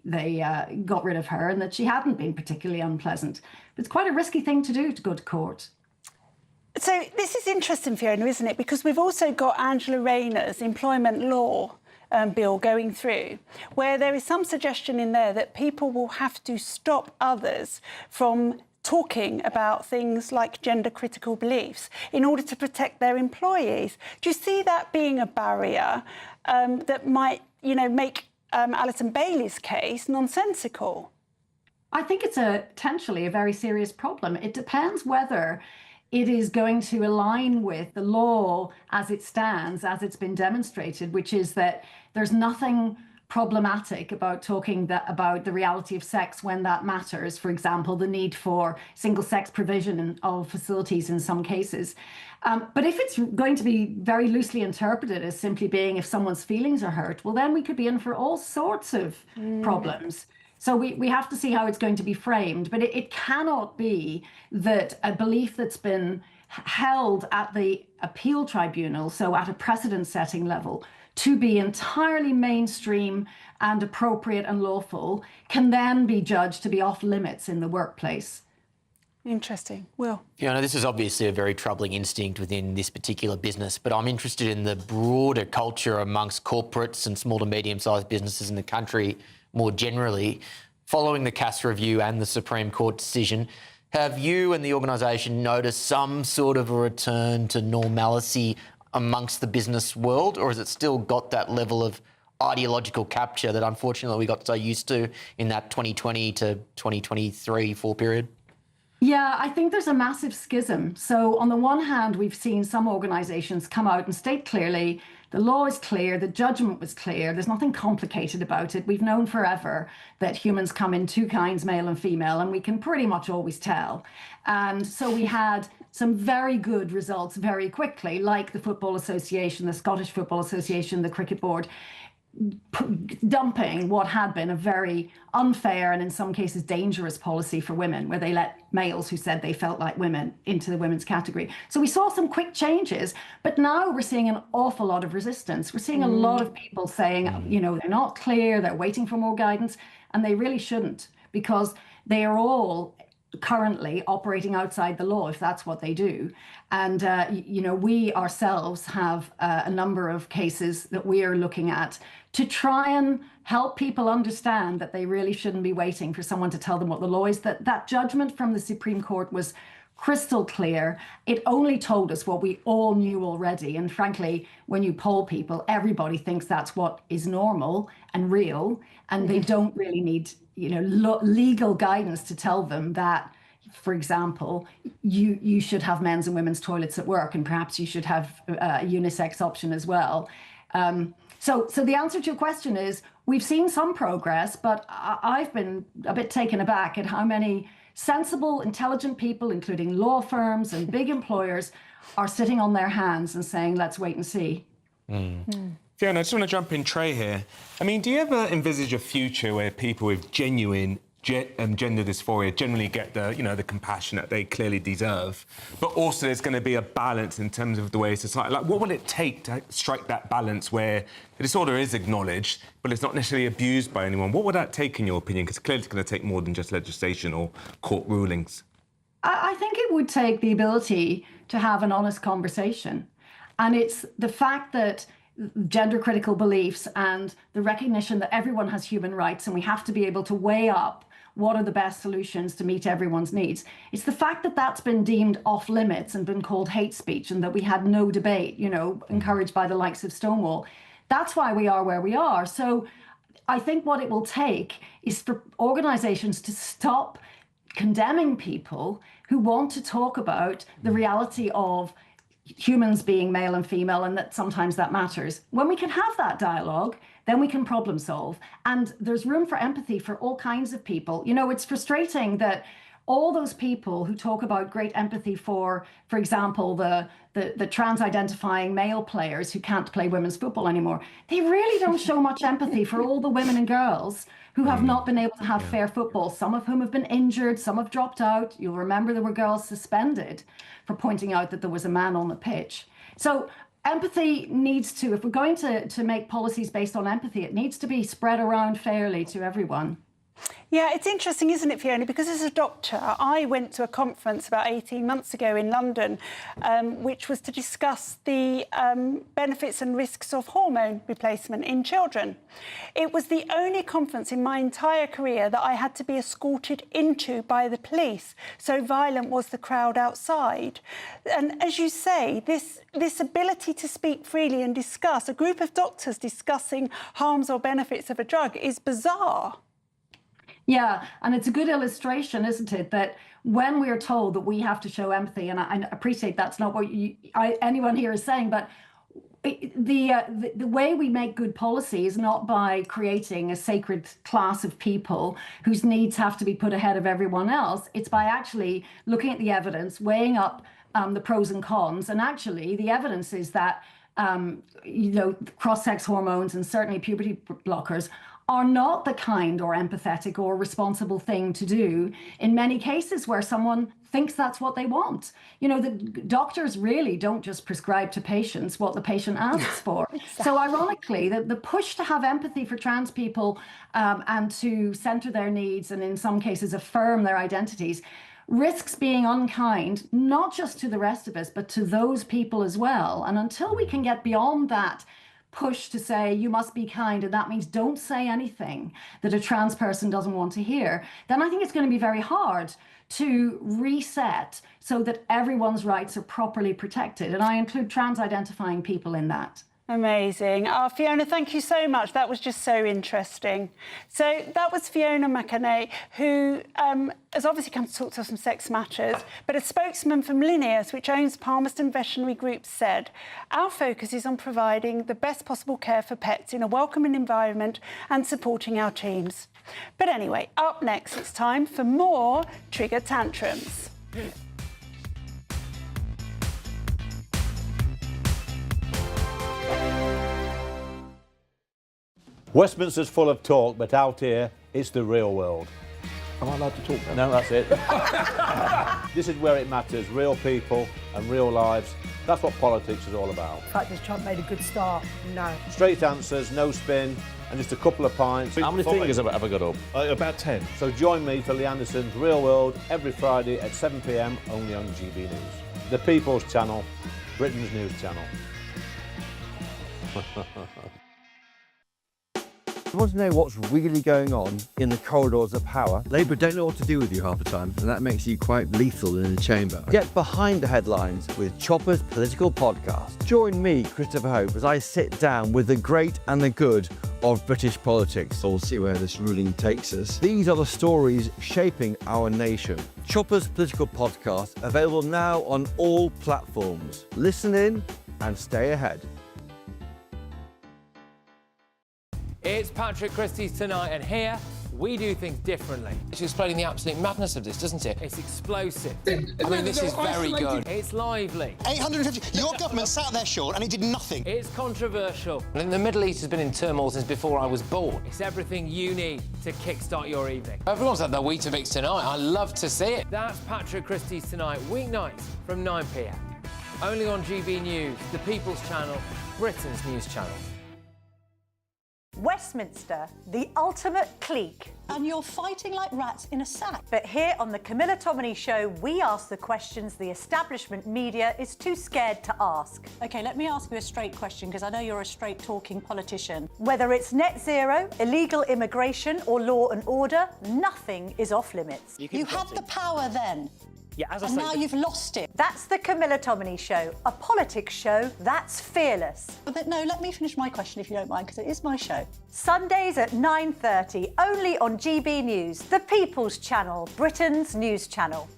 got rid of her, and that she hadn't been particularly unpleasant. But it's quite a risky thing to do, to go to court. So this is interesting, Fiona, isn't it? Because we've also got Angela Rayner's employment law bill going through, where there is some suggestion in there that people will have to stop others from talking about things like gender-critical beliefs in order to protect their employees. Do you see that being a barrier that might, make Alison Bailey's case nonsensical? I think it's potentially a very serious problem. It depends whether it is going to align with the law as it stands, as it's been demonstrated, which is that there's nothing problematic about talking about the reality of sex when that matters. For example, the need for single-sex provision of facilities in some cases. But if it's going to be very loosely interpreted as simply being if someone's feelings are hurt, well, then we could be in for all sorts of problems. So we have to see how it's going to be framed. But it cannot be that a belief that's been held at the appeal tribunal, so at a precedent-setting level, to be entirely mainstream and appropriate and lawful, can then be judged to be off limits in the workplace. Interesting. Will? Fiona, this is obviously a very troubling instinct within this particular business, but I'm interested in the broader culture amongst corporates and small to medium-sized businesses in the country more generally. Following the Cass review and the Supreme Court decision, have you and the organisation noticed some sort of a return to normalcy amongst the business world, or has it still got that level of ideological capture that unfortunately we got so used to in that 2020 to 2023-4 period? Yeah, I think there's a massive schism. So on the one hand, we've seen some organisations come out and state clearly the law is clear, the judgment was clear, there's nothing complicated about it. We've known forever that humans come in two kinds, male and female, and we can pretty much always tell. And so we had some very good results very quickly, like the Football Association, the Scottish Football Association, the Cricket Board, dumping what had been a very unfair and in some cases dangerous policy for women, where they let males who said they felt like women into the women's category. So we saw some quick changes, but now we're seeing an awful lot of resistance. We're seeing a lot of people saying, you know, they're not clear, they're waiting for more guidance, and they really shouldn't, because they are all currently operating outside the law, if that's what they do. And, you know, we ourselves have a number of cases that we are looking at to try and help people understand that they really shouldn't be waiting for someone to tell them what the law is. That judgment from the Supreme Court was crystal clear. It only told us what we all knew already. And frankly, when you poll people, everybody thinks that's what is normal and real. And they don't really need, you know, legal guidance to tell them that, for example, you should have men's and women's toilets at work, and perhaps you should have a unisex option as well. So the answer to your question is, we've seen some progress, but I've been a bit taken aback at how many sensible, intelligent people, including law firms and big employers, are sitting on their hands and saying, let's wait and see. Fiona, I just want to jump in Trey here. I mean, do you ever envisage a future where people with genuine gender dysphoria generally get the, you know, the compassion that they clearly deserve, but also there's going to be a balance in terms of the way society, like, what will it take to strike that balance where the disorder is acknowledged, but it's not necessarily abused by anyone? What would that take, in your opinion? Because clearly it's going to take more than just legislation or court rulings. I think it would take the ability to have an honest conversation. And it's the fact that gender critical beliefs and the recognition that everyone has human rights and we have to be able to weigh up what are the best solutions to meet everyone's needs. It's the fact that that's been deemed off limits and been called hate speech, and that we had no debate, you know, encouraged by the likes of Stonewall. That's why we are where we are. So I think what it will take is for organizations to stop condemning people who want to talk about the reality of humans being male and female, and that sometimes that matters. When we can have that dialogue, then we can problem solve. And there's room for empathy for all kinds of people. You know, it's frustrating that all those people who talk about great empathy for example, the trans-identifying male players who can't play women's football anymore, they really don't show much empathy for all the women and girls who have not been able to have fair football, some of whom have been injured, some have dropped out. You'll remember there were girls suspended for pointing out that there was a man on the pitch. So empathy needs to, if we're going to make policies based on empathy, it needs to be spread around fairly to everyone. Yeah, it's interesting, isn't it, Fiona? Because as a doctor, I went to a conference about 18 months ago in London, which was to discuss the benefits and risks of hormone replacement in children. It was the only conference in my entire career that I had to be escorted into by the police. So violent was the crowd outside. And as you say, this ability to speak freely and discuss, a group of doctors discussing harms or benefits of a drug, is bizarre. Yeah, and it's a good illustration, isn't it, that when we're told that we have to show empathy, and I appreciate that's not what anyone here is saying, but The way we make good policy is not by creating a sacred class of people whose needs have to be put ahead of everyone else. It's by actually looking at the evidence, weighing up the pros and cons. And actually, the evidence is that cross-sex hormones and certainly puberty blockers are not the kind or empathetic or responsible thing to do in many cases where someone thinks that's what they want. The doctors really don't just prescribe to patients what the patient asks for. Exactly. So ironically, the push to have empathy for trans people and to center their needs and in some cases affirm their identities risks being unkind, not just to the rest of us, but to those people as well. And until we can get beyond that push to say you must be kind, and that means don't say anything that a trans person doesn't want to hear, then I think it's going to be very hard to reset so that everyone's rights are properly protected. And I include trans identifying people in that. Amazing. Fiona, thank you so much. That was just so interesting. So that was Fiona McCannay, who has obviously come to talk to us on sex matters, but a spokesman from Linnaeus, which owns Palmerston Veterinary Group, said, "Our focus is on providing the best possible care for pets in a welcoming environment and supporting our teams." But anyway, up next, it's time for more Trigger Tantrums. Westminster's full of talk, but out here, it's the real world. Am I allowed to talk now? No, that's it. This is where it matters, real people and real lives. That's what politics is all about. The fact has Trump made a good start? No. Straight answers, no spin, and just a couple of pints. How many fingers have I got up? About 10. So join me for Lee Anderson's Real World every Friday at 7 p.m, only on GB News. The People's Channel, Britain's news channel. You want to know what's really going on in the corridors of power? Labour don't know what to do with you half the time, and that makes you quite lethal in the chamber. Get behind the headlines with Chopper's political podcast. Join me, Christopher Hope, as I sit down with the great and the good of British politics. We'll see where this ruling takes us. These are the stories shaping our nation. Chopper's political podcast, available now on all platforms. Listen in and stay ahead. It's Patrick Christie's Tonight, and here we do things differently. It's explaining the absolute madness of this, doesn't it? It's explosive. I mean, this is very good. It's lively. 850. Your government sat there, Sean, and it did nothing. It's controversial. And the Middle East has been in turmoil since before I was born. It's everything you need to kickstart your evening. Everyone's had their Weetabix tonight. I love to see it. That's Patrick Christie's Tonight, weeknights from 9 p.m. Only on GB News, the People's Channel, Britain's news channel. Westminster, the ultimate clique. And you're fighting like rats in a sack. But here on the Camilla Tominey Show, we ask the questions the establishment media is too scared to ask. OK, let me ask you a straight question, because I know you're a straight-talking politician. Whether it's net zero, illegal immigration or law and order, nothing is off limits. You had the power then. Yeah, as I and say, now you've lost it. That's the Camilla Tominey Show, a politics show that's fearless. But no, let me finish my question if you don't mind, because it is my show. Sundays at 9:30, only on GB News, the People's Channel, Britain's news channel.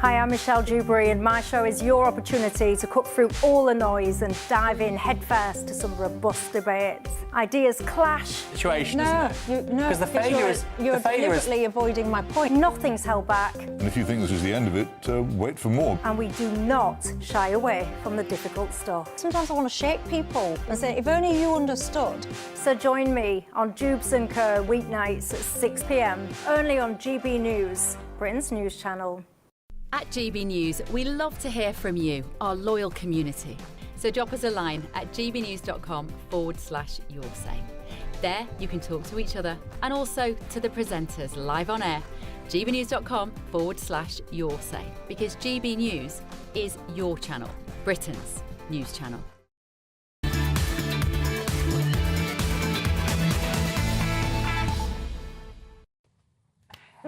Hi, I'm Michelle Dewberry, and my show is your opportunity to cut through all the noise and dive in headfirst to some robust debates. Ideas clash. Situation, No, isn't it? no, Because the failure is you're the failure deliberately avoiding my point. Nothing's held back, And if you think this is the end of it, wait for more. and we do not shy away from the difficult stuff. Sometimes I want to shake people and say, if only you understood. So join me on Jubes & Co. weeknights at 6 p.m, only on GB News, Britain's news channel. At GB News, we love to hear from you, our loyal community. So drop us a line at gbnews.com/yoursay. There you can talk to each other and also to the presenters live on air. gbnews.com/yoursay, because GB News is your channel, Britain's news channel.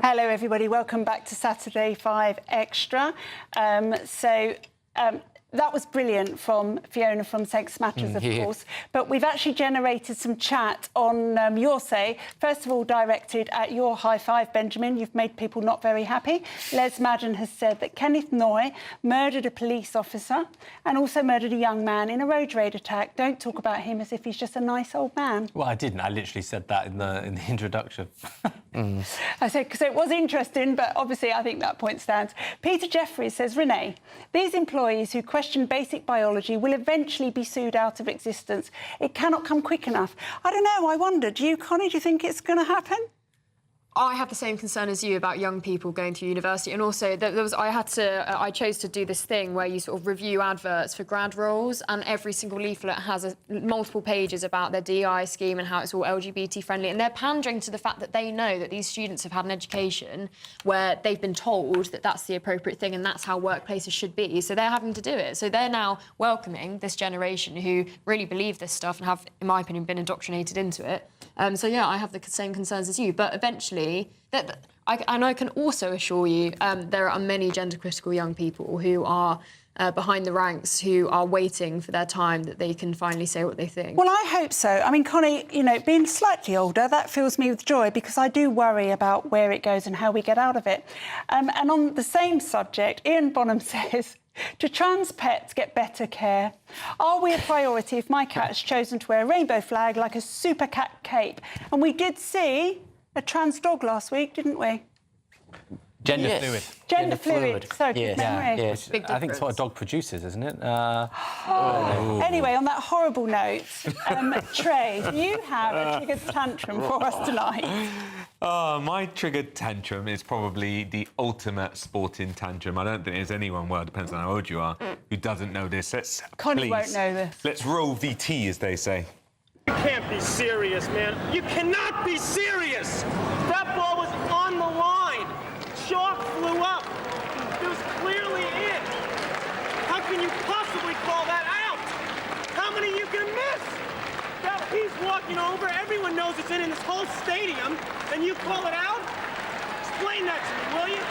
Hello, everybody. Welcome back to Saturday 5 Extra. That was brilliant from Fiona from Sex Matters, of course. But we've actually generated some chat on your say. First of all, directed at your high five, Benjamin. You've made people not very happy. Les Madden has said that Kenneth Noy murdered a police officer and also murdered a young man in a road rage attack. Don't talk about him as if he's just a nice old man. Well, I didn't. I literally said that in the introduction. I said, because it was interesting, but obviously I think that point stands. Peter Jeffries says, Renee, these employees who question basic biology will eventually be sued out of existence. It cannot come quick enough. I don't know, I wonder, do you, Connie, do you think it's going to happen? I have the same concern as you about young people going through university, and also I chose to do this thing where you sort of review adverts for grad roles, and every single leaflet has multiple pages about their DI scheme and how it's all LGBT friendly, and they're pandering to the fact that they know that these students have had an education where they've been told that that's the appropriate thing and that's how workplaces should be, so they're having to do it. So they're now welcoming this generation who really believe this stuff and have, in my opinion, been indoctrinated into it. So yeah, I have the same concerns as you, but eventually, I can also assure you there are many gender-critical young people who are behind the ranks, who are waiting for their time that they can finally say what they think. Well, I hope so. I mean, Connie, you know, being slightly older, that fills me with joy because I do worry about where it goes and how we get out of it. And on the same subject, Ian Bonham says, do trans pets get better care? Are we a priority if my cat has chosen to wear a rainbow flag like a super cat cape? And we did see a trans dog last week, didn't we? Gender fluid. Gender fluid. So good memory. Yes. I think it's what a dog produces, isn't it? Anyway, on that horrible note, Trey, you have a triggered tantrum for us tonight. Oh, my triggered tantrum is probably the ultimate sporting tantrum. I don't think there's anyone, well, it depends on how old you are, who doesn't know this. Connie won't know this. Let's roll VT, as they say. You can't be serious, man. You cannot be serious! That ball was on the line. Chalk flew up. It was clearly in. How can you possibly call that out? How many are you gonna miss? That he's walking over, everyone knows it's in this whole stadium, and you call it out? Explain that to me, will you?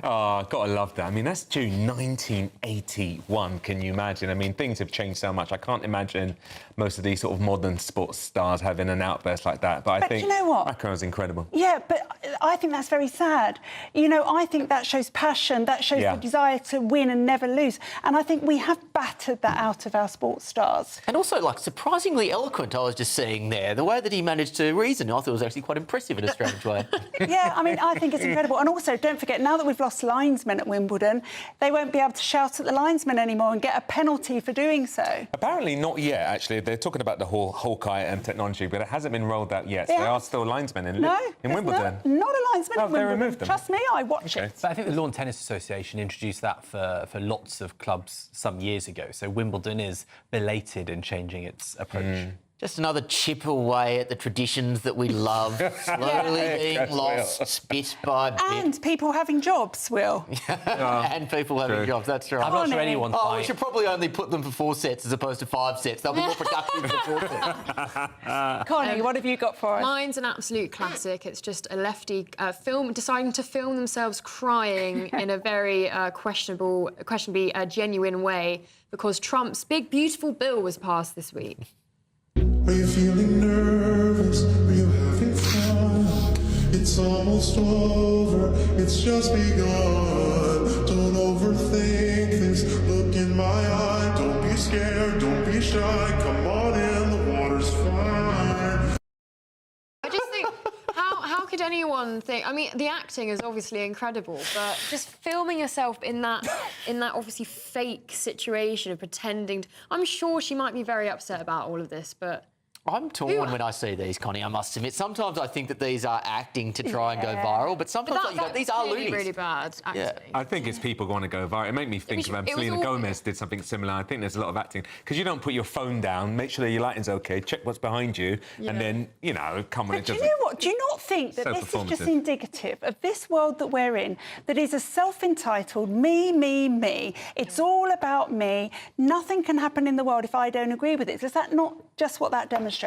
Oh, gotta love that. I mean, that's June 1981. Can you imagine? I mean, things have changed so much. I can't imagine most of these sort of modern sports stars having an outburst like that. But I think you know what? that was incredible. Yeah, but I think that's very sad. You know, I think that shows passion. That shows the desire to win and never lose. And I think we have battered that out of our sports stars. And also, like, surprisingly eloquent, I was just seeing there. The way that he managed to reason, I thought it was actually quite impressive in a strange way. Yeah, I mean, I think it's incredible. And also, don't forget, now that we've lost linesmen at Wimbledon, they won't be able to shout at the linesmen anymore and get a penalty for doing so. Apparently not yet, actually. They're talking about the whole Hawkeye technology, but it hasn't been rolled out yet. So there are still linesmen in Wimbledon. Not a linesman in Wimbledon. Removed them. Trust me, I watch it. But I think the Lawn Tennis Association introduced that for lots of clubs some years ago. So Wimbledon is belated in changing its approach. Just another chip away at the traditions that we love, slowly being lost bit by bit. And people having jobs, Will. And people having jobs, that's right. I'm not sure anyone's we should probably only put them for 4 sets as opposed to 5 sets. They'll be more productive for 4 sets. Connie, what have you got for us? Mine's an absolute classic. It's just a lefty deciding to film themselves crying in a very questionably genuine way because Trump's big, beautiful bill was passed this week. Are you feeling nervous? Are you having fun? It's almost over, it's just begun. Don't overthink this, look in my eye. Don't be scared, don't be shy. Come on in, the water's fine. I just think, how could anyone think... I mean, the acting is obviously incredible, but just filming yourself in that obviously fake situation of pretending... I'm sure she might be very upset about all of this, but... I'm torn when I see these, Connie, I must admit. Sometimes I think that these are acting to try and go viral, but sometimes these are loonies. Really bad acting. Yeah. I think it's people want to go viral. It made me think of Selena Gomez did something similar. I think there's a lot of acting. Because you don't put your phone down, make sure that your lighting's OK, check what's behind you, and then, you know, come when it doesn't. Do you know what? Do you not think that this is just indicative of this world that we're in, that is a self-entitled me, me, me? It's all about me. Nothing can happen in the world if I don't agree with it. Is that not just what that demonstrates?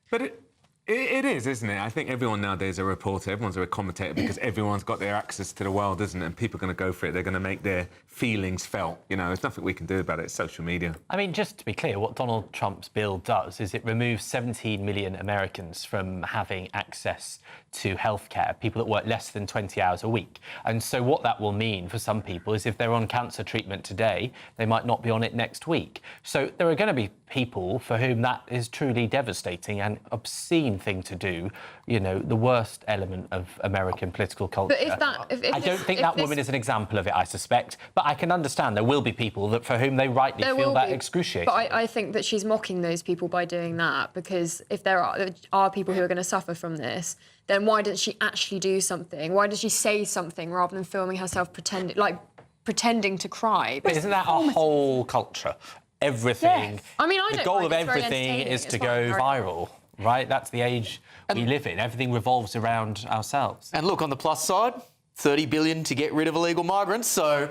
But It is, isn't it? I think everyone nowadays is a reporter, everyone's a commentator because everyone's got their access to the world, isn't it? And people are going to go for it. They're going to make their feelings felt. You know, there's nothing we can do about it. It's social media. I mean, just to be clear, what Donald Trump's bill does is it removes 17 million Americans from having access to healthcare, people that work less than 20 hours a week. And so what that will mean for some people is if they're on cancer treatment today, they might not be on it next week. So there are going to be people for whom that is truly devastating and obscene thing to do, you know, the worst element of American political culture. But I don't think that woman is an example of it, I suspect, but I can understand there will be people that for whom they rightly feel that excruciating. But I think that she's mocking those people by doing that, because if there are people who are going to suffer from this, then why doesn't she actually do something? Why does she say something rather than filming herself pretending to cry? But isn't that our whole culture? Everything. Yes. I mean, I the don't goal mind. of It's very everything entertaining. is to It's go fine. viral, right? That's the age we live in. Everything revolves around ourselves. And look, on the plus side, 30 billion to get rid of illegal migrants, so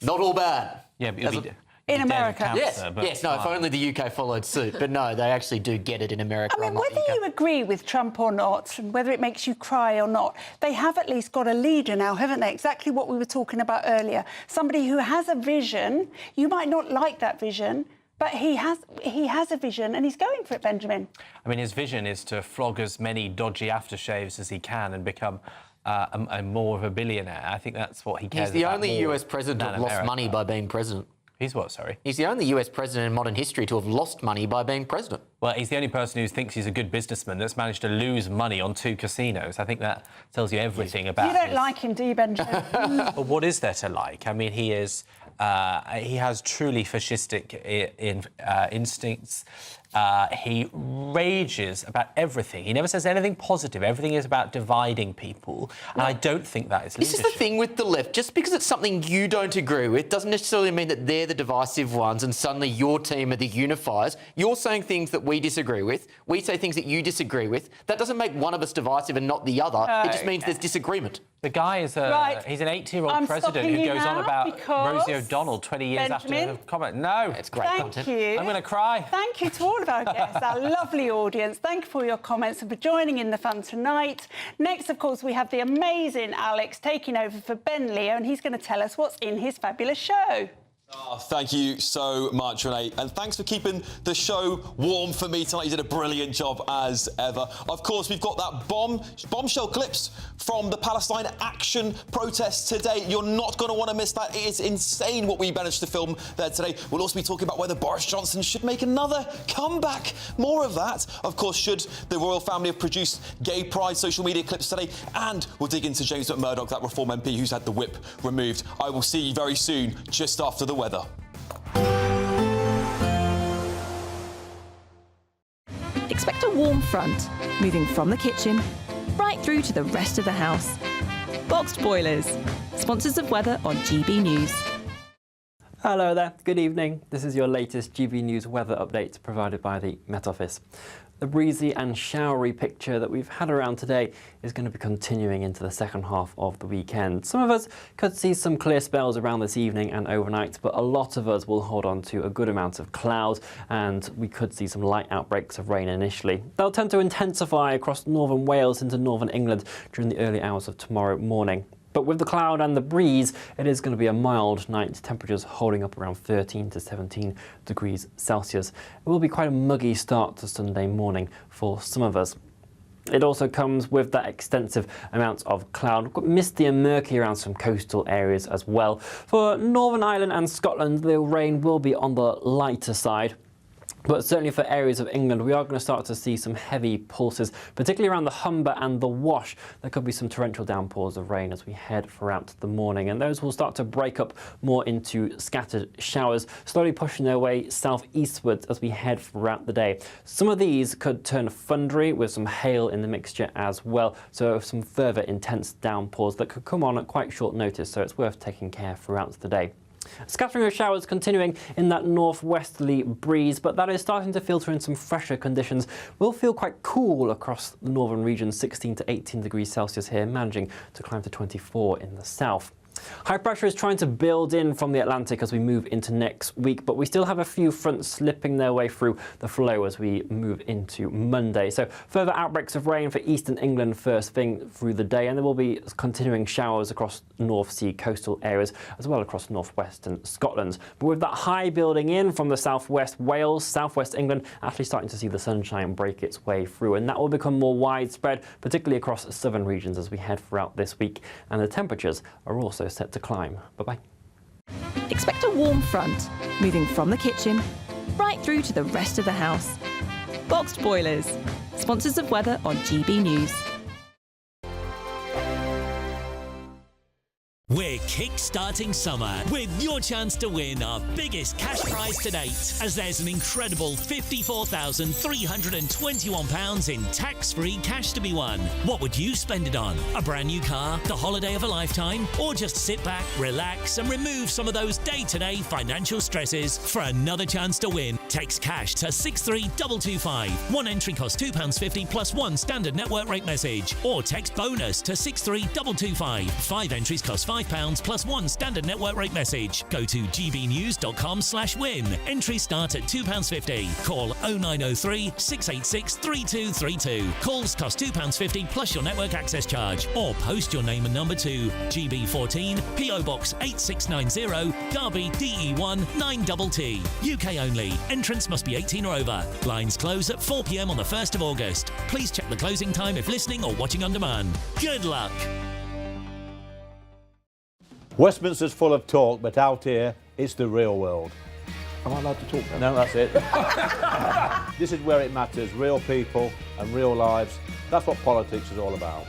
not all bad. Yeah, but it'll be in America. Yes, no, if only the UK followed suit. But no, they actually do get it in America. I mean, whether you agree with Trump or not, and whether it makes you cry or not, they have at least got a leader now, haven't they? Exactly what we were talking about earlier. Somebody who has a vision. You might not like that vision, but he has a vision and he's going for it, Benjamin. I mean, his vision is to flog as many dodgy aftershaves as he can and become more of a billionaire. I think that's what he cares about. He's the only more US president to than have lost America. money by being president. He's what, sorry? He's the only US president in modern history to have lost money by being president. Well, he's the only person who thinks he's a good businessman that's managed to lose money on 2 casinos. I think that tells you everything about You don't like him, do you, Benjamin? But what is there to like? I mean, he has truly fascistic instincts. He rages about everything. He never says anything positive. Everything is about dividing people. And I don't think that is leadership. This is the thing with the left. Just because it's something you don't agree with doesn't necessarily mean that they're the divisive ones and suddenly your team are the unifiers. You're saying things that we disagree with. We say things that you disagree with. That doesn't make one of us divisive and not the other. It just means there's disagreement. The guy is he's an 80-year-old president who goes on about Rosie O'Donnell 20 years after her comment. No, it's great content. You. I'm going to cry. Thank you to all of our guests, our lovely audience. Thank you for your comments and for joining in the fun tonight. Next, of course, we have the amazing Alex taking over for Ben Leo, and he's going to tell us what's in his fabulous show. Oh, thank you so much, Renee. And thanks for keeping the show warm for me tonight. You did a brilliant job as ever. Of course, we've got that bombshell clips from the Palestine action protests today. You're not going to want to miss that. It is insane what we managed to film there today. We'll also be talking about whether Boris Johnson should make another comeback. More of that. Of course, should the royal family have produced gay pride social media clips today? And we'll dig into James McMurdoch, that Reform MP who's had the whip removed. I will see you very soon, just after the weather. Expect a warm front, moving from the kitchen right through to the rest of the house. Boxed Boilers, sponsors of weather on GB News. Hello there, good evening. This is your latest GB News weather update provided by the Met Office. The breezy and showery picture that we've had around today is going to be continuing into the second half of the weekend. Some of us could see some clear spells around this evening and overnight, but a lot of us will hold on to a good amount of cloud, and we could see some light outbreaks of rain initially. They'll tend to intensify across northern Wales into northern England during the early hours of tomorrow morning. But with the cloud and the breeze, it is going to be a mild night, temperatures holding up around 13 to 17 degrees Celsius. It will be quite a muggy start to Sunday morning for some of us. It also comes with that extensive amount of cloud. We've got misty and murky around some coastal areas as well. For Northern Ireland and Scotland, the rain will be on the lighter side. But certainly for areas of England, we are going to start to see some heavy pulses, particularly around the Humber and the Wash. There could be some torrential downpours of rain as we head throughout the morning, and those will start to break up more into scattered showers, slowly pushing their way southeastwards as we head throughout the day. Some of these could turn thundery with some hail in the mixture as well, so some further intense downpours that could come on at quite short notice, so it's worth taking care throughout the day. Scattering of showers continuing in that northwesterly breeze, but that is starting to filter in some fresher conditions. We'll feel quite cool across the northern region, 16 to 18 degrees Celsius here, managing to climb to 24 in the south. High pressure is trying to build in from the Atlantic as we move into next week, but we still have a few fronts slipping their way through the flow as we move into Monday. So further outbreaks of rain for eastern England first thing through the day, and there will be continuing showers across North Sea coastal areas as well across northwestern Scotland. But with that high building in from the southwest Wales, southwest England, actually starting to see the sunshine break its way through, and that will become more widespread, particularly across southern regions as we head throughout this week, and the temperatures are also set to climb. Bye-bye. Expect a warm front, moving from the kitchen right through to the rest of the house. Boxed Boilers, sponsors of weather on GB News. We're kick-starting summer with your chance to win our biggest cash prize to date, as there's an incredible £54,321 in tax-free cash to be won. What would you spend it on? A brand new car, the holiday of a lifetime, or just sit back, relax and remove some of those day-to-day financial stresses? For another chance to win, text cash to 63225. One entry costs £2.50 plus one standard network rate message, or text bonus to 63225. 5 entries cost £5 plus one standard network rate message. Go to gbnews.com/win. Entries start at £2.50. Call 0903 686 3232. Calls cost £2.50 plus your network access charge. Or post your name and number to GB14 PO Box 8690 Derby DE1 9TT. UK only. Entrance must be 18 or over. Lines close at 4 p.m. on the 1st of August. Please check the closing time if listening or watching on demand. Good luck. Westminster's full of talk, but out here, it's the real world. Am I allowed to talk now? No, that's it. This is where it matters. Real people and real lives. That's what politics is all about.